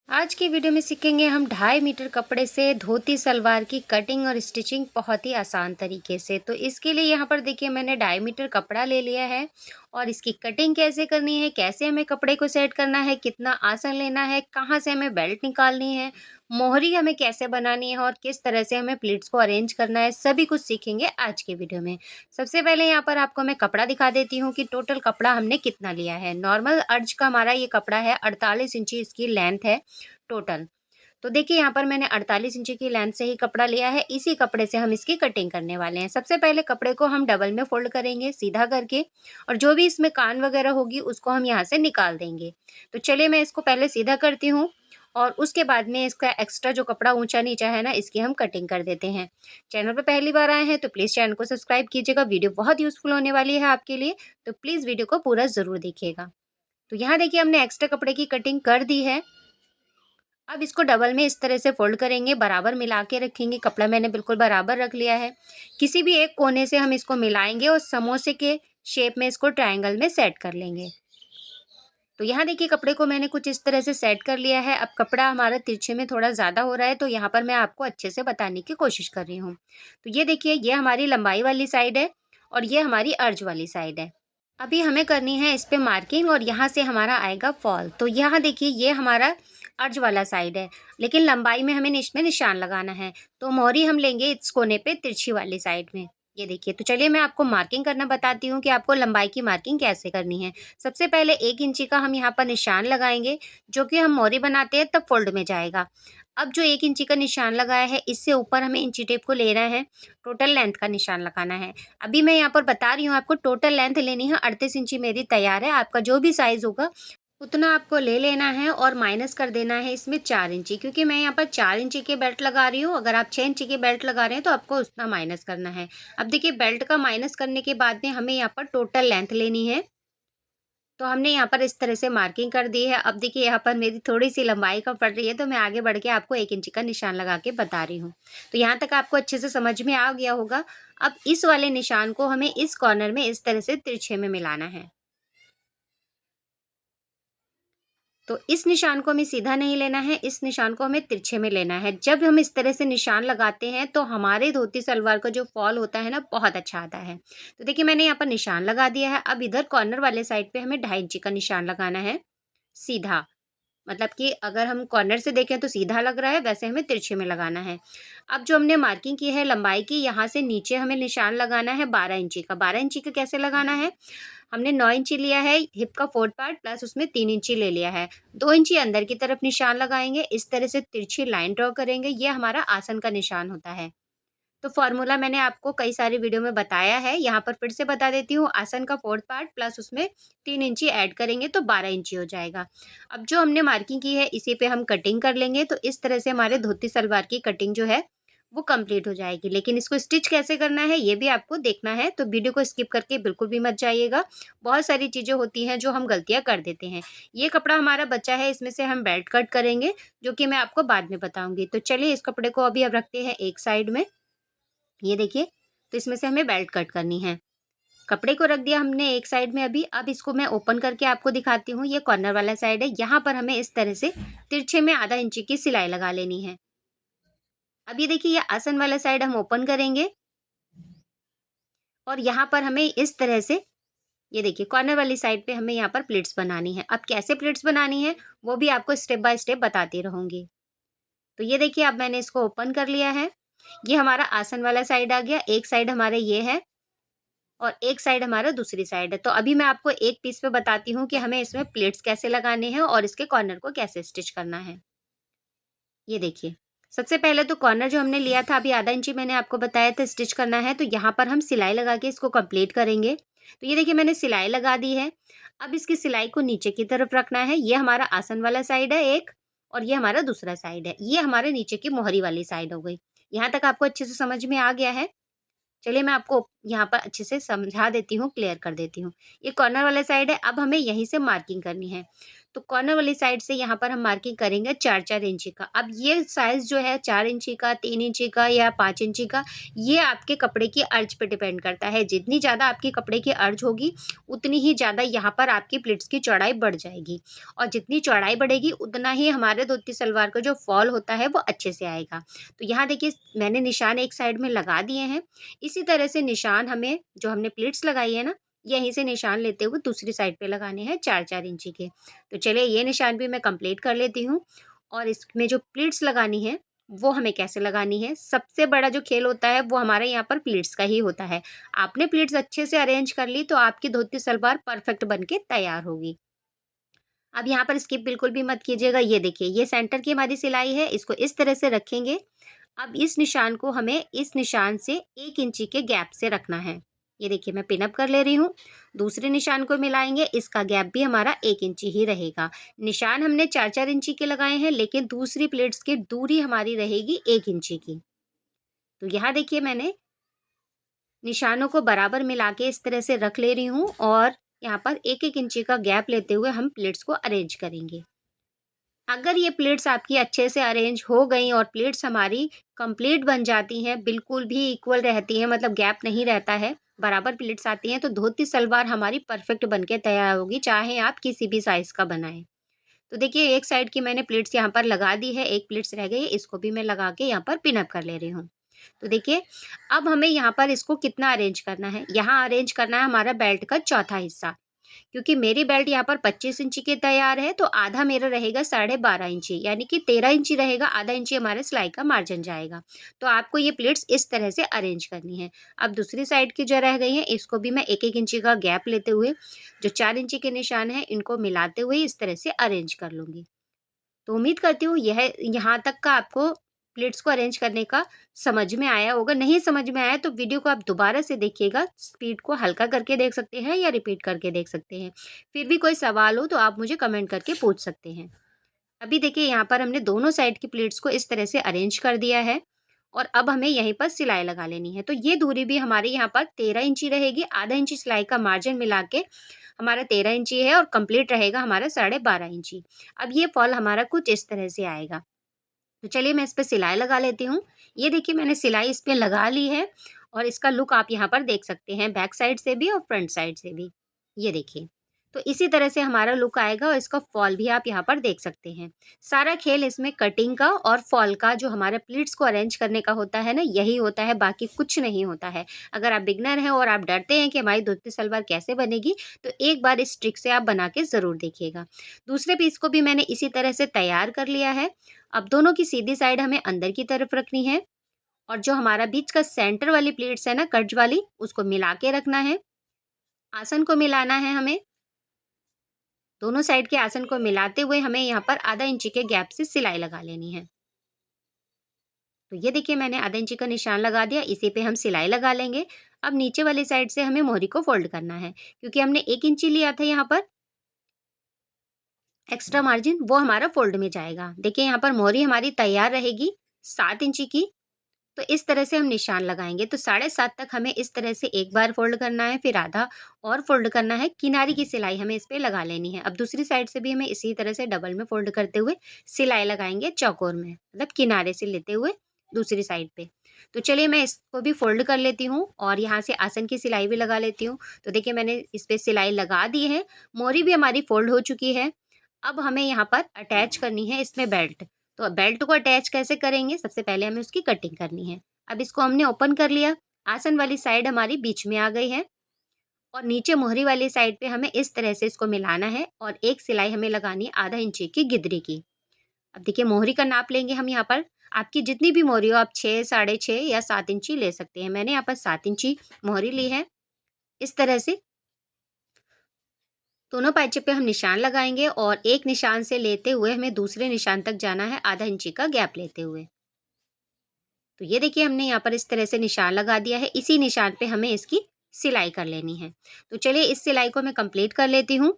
आज की वीडियो में सीखेंगे हम 2.5 मीटर कपड़े से धोती सलवार की कटिंग और स्टिचिंग बहुत ही आसान तरीके से। तो इसके लिए यहाँ पर देखिए मैंने 2.5 मीटर कपड़ा ले लिया है और इसकी कटिंग कैसे करनी है, कैसे हमें कपड़े को सेट करना है, कितना आसन लेना है, कहाँ से हमें बेल्ट निकालनी है, मोहरी हमें कैसे बनानी है और किस तरह से हमें प्लीट्स को अरेंज करना है, सभी कुछ सीखेंगे आज के वीडियो में। सबसे पहले यहाँ पर आपको मैं कपड़ा दिखा देती हूँ कि टोटल कपड़ा हमने कितना लिया है। नॉर्मल अर्ज का हमारा ये कपड़ा है, 48 इंची इसकी लेंथ है टोटल। तो देखिए यहाँ पर मैंने 48 इंची की लेंथ से ही कपड़ा लिया है। इसी कपड़े से हम इसकी कटिंग करने वाले हैं। सबसे पहले कपड़े को हम डबल में फोल्ड करेंगे सीधा करके, और जो भी इसमें कान वगैरह होगी उसको हम यहाँ से निकाल देंगे। तो चलिए मैं इसको पहले सीधा करती हूँ और उसके बाद में इसका एक्स्ट्रा जो कपड़ा ऊंचा नीचा है ना, इसकी हम कटिंग कर देते हैं। चैनल पर पहली बार आए हैं तो प्लीज़ चैनल को सब्सक्राइब कीजिएगा। वीडियो बहुत यूज़फुल होने वाली है आपके लिए, तो प्लीज़ वीडियो को पूरा ज़रूर देखिएगा। तो यहाँ देखिए हमने एक्स्ट्रा कपड़े की कटिंग कर दी है। अब इसको डबल में इस तरह से फोल्ड करेंगे, बराबर मिला के रखेंगे। कपड़ा मैंने बिल्कुल बराबर रख लिया है। किसी भी एक कोने से हम इसको मिलाएंगे और समोसे के शेप में इसको ट्रायंगल में सेट कर लेंगे। तो यहाँ देखिए कपड़े को मैंने कुछ इस तरह से सेट कर लिया है। अब कपड़ा हमारा तिरछे में थोड़ा ज़्यादा हो रहा है, तो यहाँ पर मैं आपको अच्छे से बताने की कोशिश कर रही हूँ। तो ये देखिए ये हमारी लंबाई वाली साइड है और ये हमारी अर्ज वाली साइड है। अभी हमें करनी है इस पे मार्किंग और यहाँ से हमारा आएगा फॉल। तो यहाँ देखिए ये हमारा अर्ज वाला साइड है, लेकिन लंबाई में हमें इसमें निशान लगाना है। तो मोहरी हम लेंगे इस कोने पे तिरछी वाली साइड में। ये देखिए, तो चलिए मैं आपको मार्किंग करना बताती हूँ कि आपको लंबाई की मार्किंग कैसे करनी है। सबसे पहले 1 इंची का हम यहाँ पर निशान लगाएंगे, जो कि हम मोहरी बनाते हैं तब फोल्ड में जाएगा। अब जो 1 इंची का निशान लगाया है, इससे ऊपर हमें इंची टेप को लेना है, टोटल लेंथ का निशान लगाना है। अभी मैं यहाँ पर बता रही हूँ आपको टोटल लेंथ लेनी है। 38 इंची मेरी तैयार है। आपका जो भी साइज़ होगा उतना आपको ले लेना है और माइनस कर देना है इसमें 4 इंची, क्योंकि मैं यहाँ पर 4 इंची के बेल्ट लगा रही हूँ। अगर आप 6 इंची के बेल्ट लगा रहे हैं तो आपको उतना माइनस करना है। अब देखिए बेल्ट का माइनस करने के बाद में हमें यहाँ पर टोटल लेंथ लेनी है। तो हमने यहाँ पर इस तरह से मार्किंग कर दी है। अब देखिए यहाँ पर मेरी थोड़ी सी लंबाई कम पड़ रही है, तो मैं आगे बढ़ के आपको 1 इंची का निशान लगा के बता रही हूँ। तो यहाँ तक आपको अच्छे से समझ में आ गया होगा। अब इस वाले निशान को हमें इस कॉर्नर में इस तरह से तिरछे में मिलाना है। तो इस निशान को हमें सीधा नहीं लेना है, इस निशान को हमें तिरछे में लेना है। जब हम इस तरह से निशान लगाते हैं तो हमारे धोती सलवार का जो फॉल होता है ना, बहुत अच्छा आता है। तो देखिए मैंने यहाँ पर निशान लगा दिया है। अब इधर कॉर्नर वाले साइड पे हमें 2.5 इंची का निशान लगाना है सीधा। मतलब कि अगर हम कॉर्नर से देखें तो सीधा लग रहा है, वैसे हमें तिरछे में लगाना है। अब जो हमने मार्किंग की है लंबाई की, यहाँ से नीचे हमें निशान लगाना है 12 इंची का। 12 इंची का कैसे लगाना है, हमने 9 इंची लिया है, हिप का 4th पार्ट प्लस उसमें 3 इंची ले लिया है। 2 इंची अंदर की तरफ निशान लगाएंगे, इस तरह से तिरछी लाइन ड्रॉ करेंगे। ये हमारा आसन का निशान होता है। तो फॉर्मूला मैंने आपको कई सारी वीडियो में बताया है, यहाँ पर फिर से बता देती हूँ। आसन का 4th पार्ट प्लस उसमें 3 इंची ऐड करेंगे तो 12 इंची हो जाएगा। अब जो हमने मार्किंग की है इसी पे हम कटिंग कर लेंगे। तो इस तरह से हमारे धोती सलवार की कटिंग जो है वो कंप्लीट हो जाएगी। लेकिन इसको स्टिच कैसे करना है ये भी आपको देखना है, तो वीडियो को स्किप करके बिल्कुल भी मत जाइएगा। बहुत सारी चीज़ें होती हैं जो हम गलतियाँ कर देते हैं। ये कपड़ा हमारा बचा है, इसमें से हम बेल्ट कट करेंगे, जो कि मैं आपको बाद में बताऊँगी। तो चलिए इस कपड़े को अभी अब रखते हैं एक साइड में। ये देखिए, तो इसमें से हमें बेल्ट कट करनी है। कपड़े को रख दिया हमने एक साइड में अभी। अब इसको मैं ओपन करके आपको दिखाती हूँ। ये कॉर्नर वाला साइड है, यहाँ पर हमें इस तरह से तिरछे में आधा इंची की सिलाई लगा लेनी है। अब ये देखिए ये आसन वाला साइड हम ओपन करेंगे और यहाँ पर हमें इस तरह से, ये देखिए कॉर्नर वाली साइड पे हमें यहाँ पर प्लेट्स बनानी है। अब कैसे प्लेट्स बनानी है वो भी आपको स्टेप बाय स्टेप बताती रहूँगी। तो ये देखिए अब मैंने इसको ओपन कर लिया है। ये हमारा आसन वाला साइड आ गया। एक साइड हमारे ये है और एक साइड हमारा दूसरी साइड है। तो अभी मैं आपको एक पीस पे बताती हूँ कि हमें इसमें प्लेट्स कैसे लगाने हैं और इसके कॉर्नर को कैसे स्टिच करना है। ये देखिए, सबसे पहले तो कॉर्नर जो हमने लिया था अभी आधा इंची मैंने आपको बताया था स्टिच करना है, तो यहाँ पर हम सिलाई लगा के इसको कंप्लीट करेंगे। तो ये देखिए मैंने सिलाई लगा दी है। अब इसकी सिलाई को नीचे की तरफ रखना है। ये हमारा आसन वाला साइड है एक, और ये हमारा दूसरा साइड है। ये हमारे नीचे की मोहरी वाली साइड हो गई। यहाँ तक आपको अच्छे से समझ में आ गया है। चलिए मैं आपको यहाँ पर अच्छे से समझा देती हूँ, क्लियर कर देती हूँ। ये कॉर्नर वाला साइड है। अब हमें यहीं से मार्किंग करनी है। तो कॉर्नर वाली साइड से यहाँ पर हम मार्किंग करेंगे 4-4 इंची का। अब ये साइज़ जो है 4 इंची का, 3 इंची का या 5 इंची का, ये आपके कपड़े की अर्ज पे डिपेंड करता है। जितनी ज़्यादा आपकी कपड़े की अर्ज होगी, उतनी ही ज़्यादा यहाँ पर आपकी प्लिट्स की चौड़ाई बढ़ जाएगी, और जितनी चौड़ाई बढ़ेगी उतना ही हमारे धोती सलवार का जो फॉल होता है वो अच्छे से आएगा। तो यहाँ देखिए मैंने निशान एक साइड में लगा दिए हैं। इसी तरह से निशान हमें जो हमने प्लिट्स लगाई है ना, यहीं से निशान लेते हुए दूसरी साइड पे लगाने हैं 4-4 इंची के। तो चलिए ये निशान भी मैं कंप्लीट कर लेती हूँ। और इसमें जो प्लीट्स लगानी है वो हमें कैसे लगानी है, सबसे बड़ा जो खेल होता है वो हमारे यहाँ पर प्लीट्स का ही होता है। आपने प्लीट्स अच्छे से अरेंज कर ली तो आपकी धोती सलवार परफेक्ट बन के तैयार होगी। अब यहाँ पर स्किप बिल्कुल भी मत कीजिएगा। ये देखिए ये सेंटर की हमारी सिलाई है, इसको इस तरह से रखेंगे। अब इस निशान को हमें इस निशान से 1 इंची के गैप से रखना है। ये देखिए मैं पिन अप कर ले रही हूँ। दूसरे निशान को मिलाएंगे, इसका गैप भी हमारा 1 इंची ही रहेगा। निशान हमने 4-4 इंची के लगाए हैं, लेकिन दूसरी प्लेट्स की दूरी हमारी रहेगी 1 इंची की। तो यहाँ देखिए मैंने निशानों को बराबर मिला के इस तरह से रख ले रही हूँ, और यहाँ पर 1-1 इंची का गैप लेते हुए हम प्लेट्स को अरेंज करेंगे। अगर ये प्लेट्स आपकी अच्छे से अरेंज हो गई और प्लेट्स हमारी कंप्लीट बन जाती हैं, बिल्कुल भी इक्वल रहती हैं, मतलब गैप नहीं रहता है, बराबर प्लेट्स आती हैं, तो धोती सलवार हमारी परफेक्ट बन के तैयार होगी, चाहे आप किसी भी साइज़ का बनाएं। तो देखिए एक साइड की मैंने प्लेट्स यहाँ पर लगा दी है, एक प्लेट्स रह गई है, इसको भी मैं लगा के यहाँ पर पिन अप कर ले रही हूँ। तो देखिए अब हमें यहाँ पर इसको कितना अरेंज करना है, यहाँ अरेंज करना है हमारा बेल्ट का चौथा हिस्सा। क्योंकि मेरी बेल्ट यहाँ पर 25 इंची की तैयार है, तो आधा मेरा रहेगा 12.5 इंची, यानी कि 13 इंची रहेगा, आधा इंची हमारे सिलाई का मार्जिन जाएगा। तो आपको ये प्लेट्स इस तरह से अरेंज करनी है। अब दूसरी साइड की जो रह गई हैं, इसको भी मैं 1-1 इंची का गैप लेते हुए जो 4 इंची के निशान हैं, इनको मिलाते हुए इस तरह से अरेंज कर लूँगी। तो उम्मीद करती हूँ यह यहाँ तक का आपको प्लेट्स को अरेंज करने का समझ में आया होगा। नहीं समझ में आया तो वीडियो को आप दोबारा से देखिएगा, स्पीड को हल्का करके देख सकते हैं या रिपीट करके देख सकते हैं। फिर भी कोई सवाल हो तो आप मुझे कमेंट करके पूछ सकते हैं। अभी देखिए यहाँ पर हमने दोनों साइड की प्लेट्स को इस तरह से अरेंज कर दिया है, और अब हमें यहीं पर सिलाई लगा लेनी है। तो ये दूरी भी हमारे यहाँ पर 13 इंची रहेगी, आधा इंची सिलाई का मार्जिन मिला के हमारा 13 इंची है, और कंप्लीट रहेगा हमारा 12.5 इंची। अब ये फॉल हमारा कुछ इस तरह से आएगा। तो चलिए मैं इस पे सिलाई लगा लेती हूँ। ये देखिए मैंने सिलाई इस पे लगा ली है, और इसका लुक आप यहाँ पर देख सकते हैं, बैक साइड से भी और फ्रंट साइड से भी। ये देखिए, तो इसी तरह से हमारा लुक आएगा, और इसका फॉल भी आप यहाँ पर देख सकते हैं। सारा खेल इसमें कटिंग का और फॉल का, जो हमारे प्लीट्स को अरेंज करने का होता है ना, यही होता है, बाकी कुछ नहीं होता है। अगर आप बिगनर हैं और आप डरते हैं कि हमारी धोती सलवार कैसे बनेगी, तो एक बार इस ट्रिक से आप बना के ज़रूर देखिएगा। दूसरे पीस को भी मैंने इसी तरह से तैयार कर लिया है। अब दोनों की सीधी साइड हमें अंदर की तरफ रखनी है, और जो हमारा बीच का सेंटर वाली प्लेट्स है ना, कर्ज वाली, उसको मिला के रखना है। आसन को मिलाना है हमें, दोनों साइड के आसन को मिलाते हुए हमें यहाँ पर आधा इंची के गैप से सिलाई लगा लेनी है। तो ये देखिए मैंने आधा इंची का निशान लगा दिया, इसी पे हम सिलाई लगा लेंगे। अब नीचे वाली साइड से हमें मोहरी को फोल्ड करना है, क्योंकि हमने 1 इंची लिया था यहाँ पर एक्स्ट्रा मार्जिन, वो हमारा फोल्ड में जाएगा। देखिए यहाँ पर मोहरी हमारी तैयार रहेगी 7 इंची की। तो इस तरह से हम निशान लगाएंगे, तो 7.5 तक हमें इस तरह से एक बार फोल्ड करना है, फिर आधा और फोल्ड करना है, किनारे की सिलाई हमें इस पे लगा लेनी है। अब दूसरी साइड से भी हमें इसी तरह से डबल में फोल्ड करते हुए सिलाई लगाएंगे चौकोर में, मतलब किनारे से लेते हुए दूसरी साइड पे। तो चलिए मैं इसको भी फोल्ड कर लेती हूँ, और यहाँ से आसन की सिलाई भी लगा लेती हूँ। तो देखिए मैंने इस पे सिलाई लगा दी है, मोहरी भी हमारी फोल्ड हो चुकी है। अब हमें यहाँ पर अटैच करनी है इसमें बेल्ट। तो बेल्ट को अटैच कैसे करेंगे, सबसे पहले हमें उसकी कटिंग करनी है। अब इसको हमने ओपन कर लिया, आसन वाली साइड हमारी बीच में आ गई है, और नीचे मोहरी वाली साइड पे हमें इस तरह से इसको मिलाना है, और एक सिलाई हमें लगानी है आधा इंची की गिदरी की। अब देखिए मोहरी का नाप लेंगे हम यहाँ पर, आपकी जितनी भी मोहरी हो, आप 6, 6.5 या 7 इंची ले सकते हैं। मैंने यहाँ पर 7 इंची मोहरी ली है। इस तरह से दोनों पाइचे पे हम निशान लगाएंगे, और एक निशान से लेते हुए हमें दूसरे निशान तक जाना है आधा इंची का गैप लेते हुए। तो ये देखिए हमने यहाँ पर इस तरह से निशान लगा दिया है, इसी निशान पे हमें इसकी सिलाई कर लेनी है। तो चलिए इस सिलाई को मैं कंप्लीट कर लेती हूँ,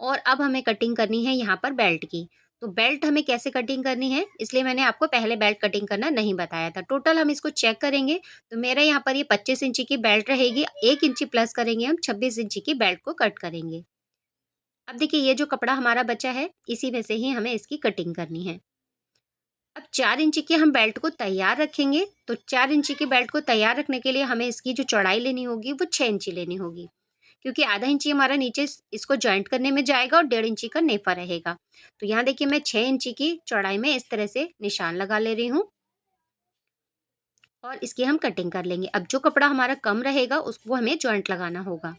और अब हमें कटिंग करनी है यहाँ पर बेल्ट की। तो बेल्ट हमें कैसे कटिंग करनी है, इसलिए मैंने आपको पहले बेल्ट कटिंग करना नहीं बताया था। टोटल हम इसको चेक करेंगे, तो मेरा यहाँ पर ये 25 इंची की बेल्ट रहेगी, 1 इंची प्लस करेंगे हम, 26 इंची की बेल्ट को कट करेंगे। अब देखिए ये जो कपड़ा हमारा बचा है, इसी में से ही हमें इसकी कटिंग करनी है। अब 4 इंची की हम बेल्ट को तैयार रखेंगे, तो 4 इंची की बेल्ट को तैयार रखने के लिए हमें इसकी जो चौड़ाई लेनी होगी वो 6 इंची लेनी होगी, क्योंकि आधा इंची हमारा नीचे इसको जॉइंट करने में जाएगा और 1.5 इंची का नेफा रहेगा। तो यहाँ देखिए मैं 6 इंची की चौड़ाई में इस तरह से निशान लगा ले रही हूँ और इसकी हम कटिंग कर लेंगे। अब जो कपड़ा हमारा कम रहेगा उसको हमें जॉइंट लगाना होगा,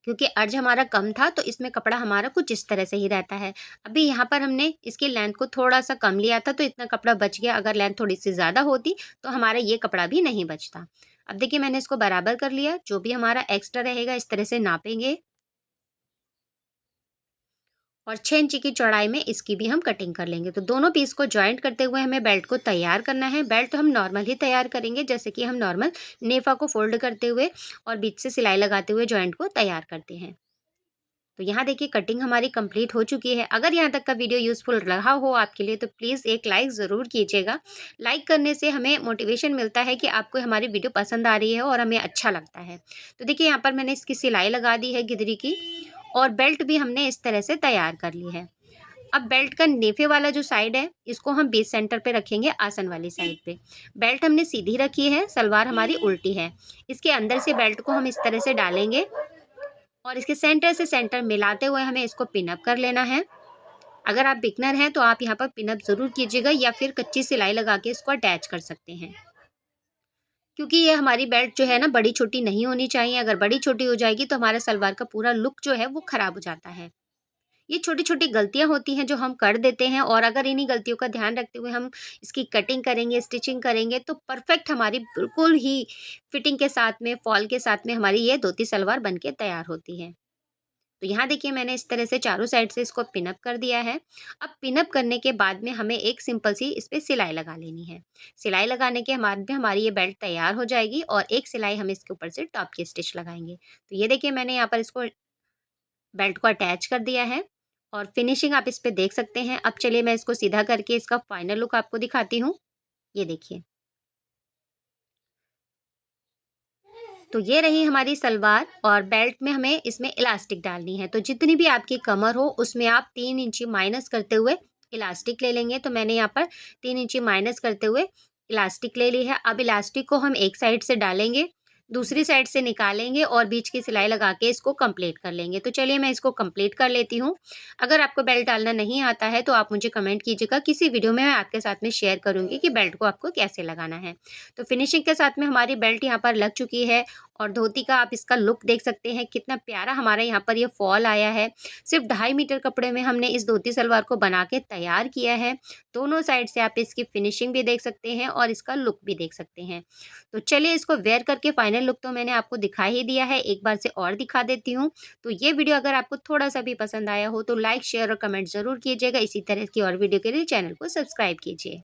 क्योंकि अर्ज हमारा कम था तो इसमें कपड़ा हमारा कुछ इस तरह से ही रहता है। अभी यहाँ पर हमने इसकी लेंथ को थोड़ा सा कम लिया था तो इतना कपड़ा बच गया, अगर लेंथ थोड़ी सी ज़्यादा होती तो हमारा ये कपड़ा भी नहीं बचता। अब देखिए मैंने इसको बराबर कर लिया, जो भी हमारा एक्स्ट्रा रहेगा इस तरह से नापेंगे और 6 इंची की चौड़ाई में इसकी भी हम कटिंग कर लेंगे। तो दोनों पीस को जॉइंट करते हुए हमें बेल्ट को तैयार करना है। बेल्ट तो हम नॉर्मल ही तैयार करेंगे, जैसे कि हम नॉर्मल नेफा को फोल्ड करते हुए और बीच से सिलाई लगाते हुए जॉइंट को तैयार करते हैं। तो यहाँ देखिए कटिंग हमारी कंप्लीट हो चुकी है। अगर यहाँ तक का वीडियो यूज़फुल रहा हो आपके लिए तो प्लीज़ एक लाइक ज़रूर कीजिएगा। लाइक करने से हमें मोटिवेशन मिलता है कि आपको हमारी वीडियो पसंद आ रही है और हमें अच्छा लगता है। तो देखिए यहाँ पर मैंने इसकी सिलाई लगा दी है गिदरी की और बेल्ट भी हमने इस तरह से तैयार कर ली है। अब बेल्ट का नेफे वाला जो साइड है इसको हम बेस सेंटर पे रखेंगे, आसन वाली साइड पे। बेल्ट हमने सीधी रखी है, सलवार हमारी उल्टी है। इसके अंदर से बेल्ट को हम इस तरह से डालेंगे और इसके सेंटर से सेंटर मिलाते हुए हमें इसको पिन अप कर लेना है। अगर आप बिगनर हैं तो आप यहाँ पर पिन अप ज़रूर कीजिएगा या फिर कच्ची सिलाई लगा के इसको अटैच कर सकते हैं, क्योंकि ये हमारी बेल्ट जो है ना बड़ी छोटी नहीं होनी चाहिए। अगर बड़ी छोटी हो जाएगी तो हमारे सलवार का पूरा लुक जो है वो ख़राब हो जाता है। ये छोटी-छोटी गलतियाँ होती हैं जो हम कर देते हैं और अगर इन्हीं गलतियों का ध्यान रखते हुए हम इसकी कटिंग करेंगे, स्टिचिंग करेंगे तो परफेक्ट हमारी बिल्कुल ही फिटिंग के साथ में, फॉल के साथ में हमारी ये धोती सलवार बन के तैयार होती है। तो यहाँ देखिए मैंने इस तरह से चारों साइड से इसको पिन अप कर दिया है। अब पिन अप करने के बाद में हमें एक सिंपल सी इस पे सिलाई लगा लेनी है। सिलाई लगाने के बाद में हमारी ये बेल्ट तैयार हो जाएगी और एक सिलाई हम इसके ऊपर से टॉप की स्टिच लगाएँगे। तो ये देखिए मैंने यहाँ पर इसको बेल्ट को अटैच कर दिया है और फिनिशिंग आप इस पे देख सकते हैं। अब चलिए मैं इसको सीधा करके इसका फाइनल लुक आपको दिखाती हूँ। ये देखिए। तो ये रही हमारी सलवार और बेल्ट में हमें इसमें इलास्टिक डालनी है। तो जितनी भी आपकी कमर हो उसमें आप 3 इंची माइनस करते हुए इलास्टिक ले लेंगे। तो मैंने यहाँ पर 3 इंची माइनस करते हुए इलास्टिक ले ली है। अब इलास्टिक को हम एक साइड से डालेंगे, दूसरी साइड से निकालेंगे और बीच की सिलाई लगा के इसको कंप्लीट कर लेंगे। तो चलिए मैं इसको कंप्लीट कर लेती हूँ। अगर आपको बेल्ट डालना नहीं आता है तो आप मुझे कमेंट कीजिएगा, किसी वीडियो में मैं आपके साथ में शेयर करूँगी कि बेल्ट को आपको कैसे लगाना है। तो फिनिशिंग के साथ में हमारी बेल्ट यहाँ पर लग चुकी है और धोती का आप इसका लुक देख सकते हैं, कितना प्यारा हमारा यहाँ पर ये फॉल आया है। सिर्फ 2.5 मीटर कपड़े में हमने इस धोती सलवार को बना के तैयार किया है। दोनों साइड से आप इसकी फिनिशिंग भी देख सकते हैं और इसका लुक भी देख सकते हैं। तो चलिए इसको वेयर करके फाइनल लुक तो मैंने आपको दिखा ही दिया है, एक बार से और दिखा देती हूँ। तो ये वीडियो अगर आपको थोड़ा-सा भी पसंद आया हो तो लाइक, शेयर और कमेंट ज़रूर कीजिएगा। इसी तरह की और वीडियो के लिए चैनल को सब्सक्राइब कीजिए।